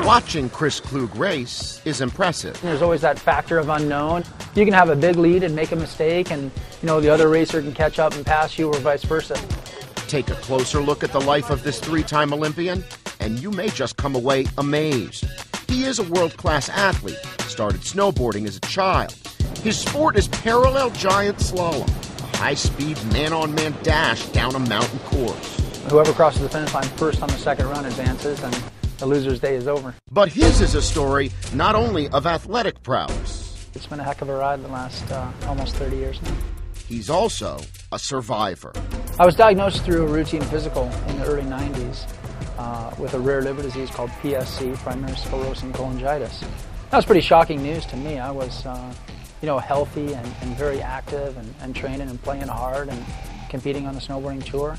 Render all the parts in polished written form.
Watching Chris Klug race is impressive. There's always that factor of unknown. You can have a big lead and make a mistake, and the other racer can catch up and pass you, or vice versa. Take a closer look at the life of this three-time Olympian, and you may just come away amazed. He is a world-class athlete, started snowboarding as a child. His sport is parallel giant slalom, a high-speed man-on-man dash down a mountain course. Whoever crosses the finish line first on the second run advances, and the loser's day is over. But his is a story not only of athletic prowess. It's been a heck of a ride the last almost 30 years now. He's also a survivor. I was diagnosed through a routine physical in the early 90s with a rare liver disease called PSC, primary sclerosing cholangitis. That was pretty shocking news to me. I was healthy and very active and training and playing hard and competing on the snowboarding tour.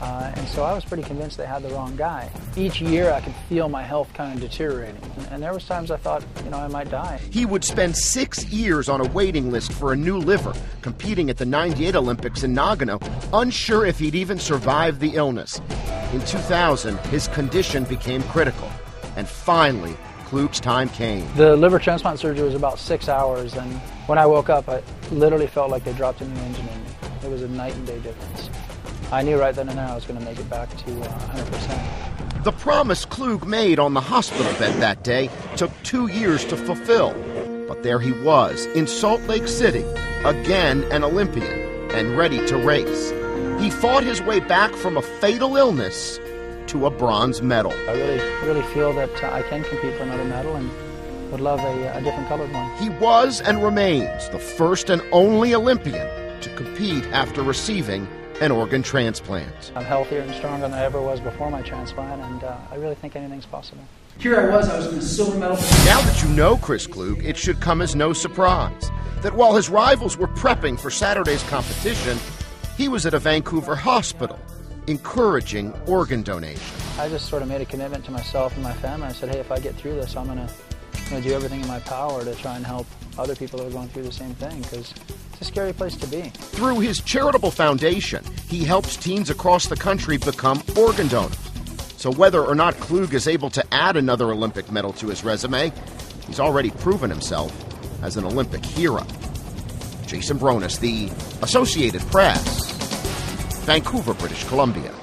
And so I was pretty convinced they had the wrong guy. Each year I could feel my health kind of deteriorating. And there was times I thought, I might die. He would spend 6 years on a waiting list for a new liver, competing at the '98 Olympics in Nagano, unsure if he'd even survive the illness. In 2000, his condition became critical. And finally, Klug's time came. The liver transplant surgery was about 6 hours, and when I woke up, I literally felt like they dropped a new engine in me. It was a night and day difference. I knew right then and there I was going to make it back to 100%. The promise Klug made on the hospital bed that day took 2 years to fulfill. But there he was, in Salt Lake City, again an Olympian, and ready to race. He fought his way back from a fatal illness to a bronze medal. I really feel that I can compete for another medal and would love a different colored one. He was and remains the first and only Olympian to compete after receiving an organ transplant. I'm healthier and stronger than I ever was before my transplant, and I really think anything's possible. Here I was in a silver medal. Now that you know Chris Klug, it should come as no surprise that while his rivals were prepping for Saturday's competition, he was at a Vancouver hospital encouraging organ donation. I just sort of made a commitment to myself and my family. I said, hey, if I get through this, I'm going to do everything in my power to try and help other people that are going through the same thing, because it's a scary place to be. Through his charitable foundation, he helps teens across the country become organ donors. So whether or not Klug is able to add another Olympic medal to his resume, he's already proven himself as an Olympic hero. Jason Bronis, The Associated Press, Vancouver, British Columbia.